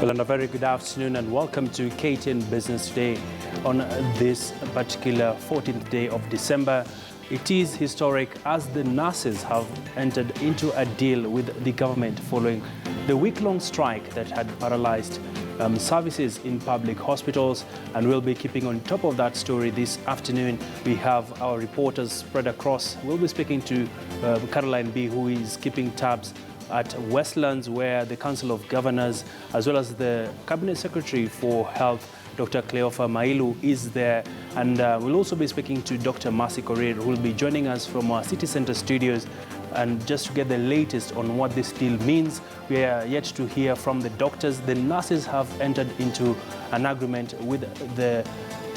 Well, and a very good afternoon and welcome to KTN Business Today on this particular 14th day of December. It is historic as the nurses have entered into a deal with the government following the week-long strike that had paralyzed services in public hospitals, and we'll be keeping on top of that story this afternoon. We have our reporters spread across. We'll be speaking to Caroline B, who is keeping tabs at Westlands, where the Council of Governors, as well as the Cabinet Secretary for Health, Dr. Cleofa Mailu, is there. And we'll also be speaking to Dr. Mercy Korir, who will be joining us from our City Center studios, and just to get the latest on what this deal means. We are yet to hear from the doctors. The nurses have entered into an agreement with the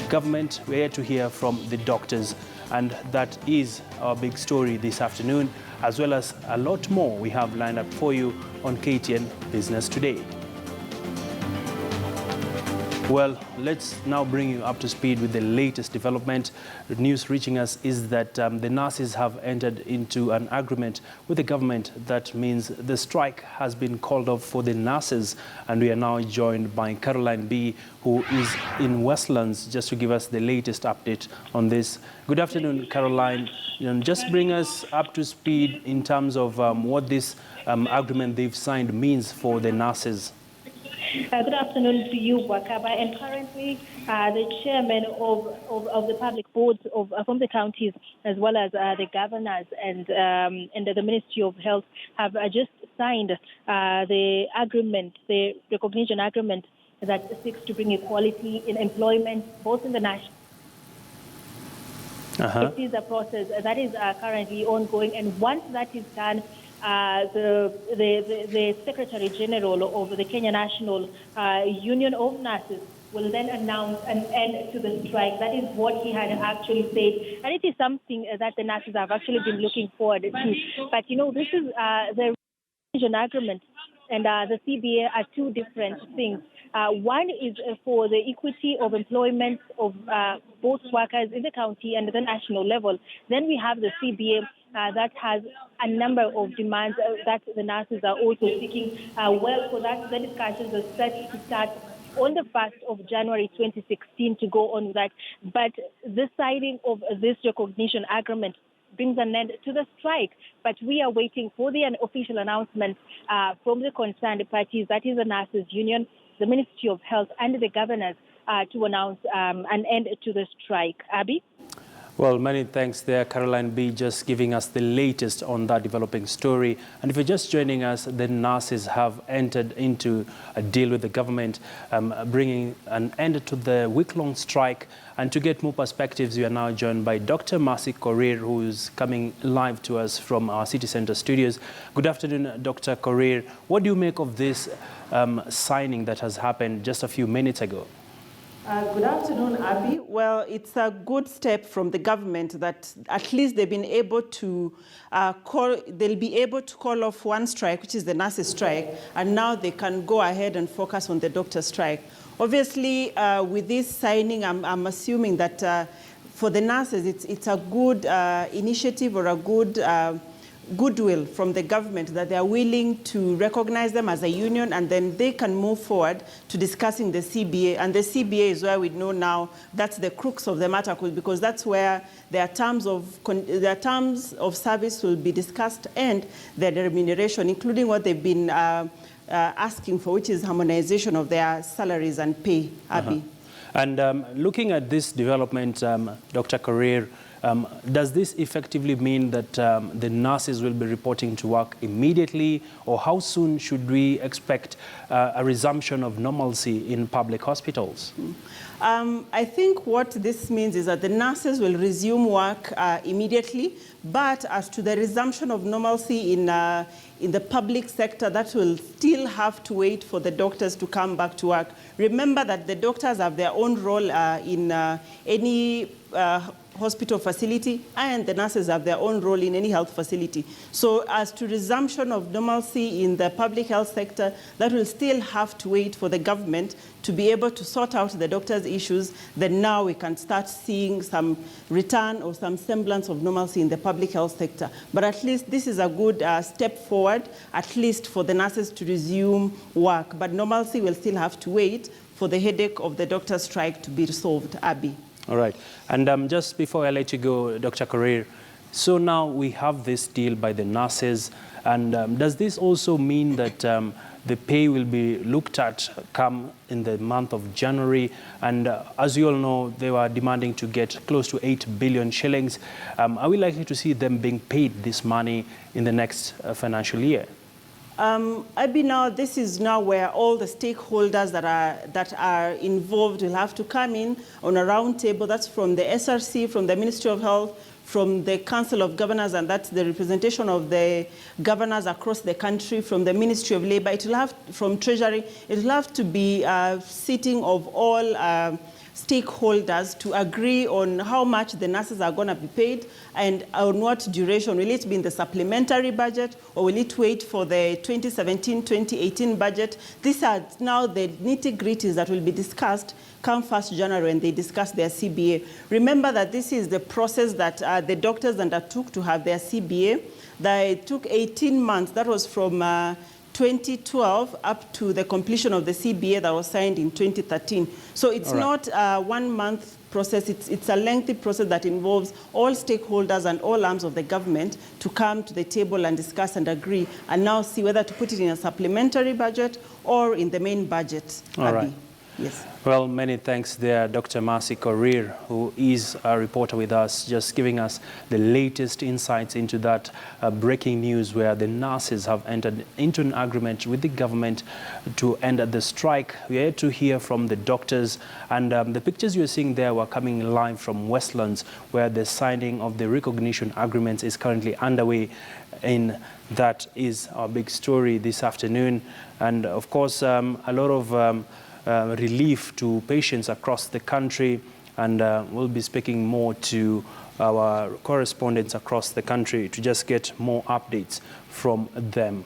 government. We are yet to hear from the doctors. And that is our big story this afternoon, as well as a lot more we have lined up for you on KTN Business Today. Well, let's now bring you up to speed with the latest development. The news reaching us is that the nurses have entered into an agreement with the government. That means the strike has been called off for the nurses, and we are now joined by Caroline B, who is in Westlands, just to give us the latest update on this. Good afternoon, Caroline. Just bring us up to speed in terms of what this agreement they've signed means for the nurses. Good afternoon to you, Wakaba. And currently, the chairman of the public boards from the counties, as well as the governors and the Ministry of Health, have just signed the agreement, the recognition agreement that seeks to bring equality in employment, both in the national. It is a process that is currently ongoing, and once that is done, the Secretary General of the Kenya National Union of Nurses will then announce an end to the strike. That is what he had actually said, and it is something that the nurses have actually been looking forward to. But this is the recognition agreement and the CBA are two different things. One is for the equity of employment of both workers in the county and the national level. Then we have the CBA that has a number of demands that the nurses are also seeking. Well, for that, the discussions are set to start on the 1st of January 2016 to go on with that. But the signing of this recognition agreement brings an end to the strike. But we are waiting for the official announcement from the concerned parties, that is the Nurses Union, the Ministry of Health, and the governors to announce an end to the strike. Abby? Well, many thanks there, Caroline B, just giving us the latest on that developing story. And if you're just joining us, the nurses have entered into a deal with the government, bringing an end to the week-long strike. And to get more perspectives, we are now joined by Dr. Mercy Korir, who is coming live to us from our City Center studios. Good afternoon, Dr. Korir. What do you make of this signing that has happened just a few minutes ago? Good afternoon, Abby. Well, it's a good step from the government that at least they've been able to they'll be able to call off one strike, which is the nurses' strike, and now they can go ahead and focus on the doctor strike. Obviously, with this signing, I'm assuming that for the nurses, it's a good initiative or a good goodwill from the government that they are willing to recognize them as a union, and then they can move forward to discussing the CBA. And the CBA is where we know now that's the crux of the matter, because that's where their terms of service will be discussed and their remuneration, including what they've been asking for, which is harmonization of their salaries and pay. Abby. And looking at this development, Dr. Korir, does this effectively mean that the nurses will be reporting to work immediately, or how soon should we expect a resumption of normalcy in public hospitals? I think what this means is that the nurses will resume work immediately, but as to the resumption of normalcy in the public sector, that will still have to wait for the doctors to come back to work. Remember that the doctors have their own role in any hospital facility, and the nurses have their own role in any health facility. So as to resumption of normalcy in the public health sector, that will still have to wait for the government to be able to sort out the doctors' issues. Then now we can start seeing some return or some semblance of normalcy in the public health sector. But at least this is a good step forward, at least for the nurses to resume work. But normalcy will still have to wait for the headache of the doctors' strike to be resolved. Abby. All right. And just before I let you go, Dr. Korir, so now we have this deal by the nurses. And does this also mean that the pay will be looked at come in the month of January? And as you all know, they were demanding to get close to 8 billion shillings. Are we likely to see them being paid this money in the next financial year? Abby, now this is now where all the stakeholders that are involved will have to come in on a round table. That's from the SRC, from the Ministry of Health, from the Council of Governors, and that's the representation of the governors across the country, from the Ministry of Labour. It will have, from Treasury, it will have to be a sitting of all stakeholders to agree on how much the nurses are going to be paid and on what duration. Will it be in the supplementary budget, or will it wait for the 2017-2018 budget? These are now the nitty-gritties that will be discussed come 1st January when they discuss their CBA. Remember that this is the process that the doctors undertook to have their CBA. It took 18 months. That was from 2012 up to the completion of the CBA that was signed in 2013. So it's not a 1 month process. It's a lengthy process that involves all stakeholders and all arms of the government to come to the table and discuss and agree and now see whether to put it in a supplementary budget or in the main budget. All right. Yes. Well, many thanks there, Dr. Mombasa Korir, who is a reporter with us, just giving us the latest insights into that breaking news where the nurses have entered into an agreement with the government to end the strike. We are yet to hear from the doctors, and the pictures you're seeing there were coming live from Westlands, where the signing of the recognition agreements is currently underway. And that is our big story this afternoon. And of course, a lot of relief to patients across the country, and we'll be speaking more to our correspondents across the country to just get more updates from them.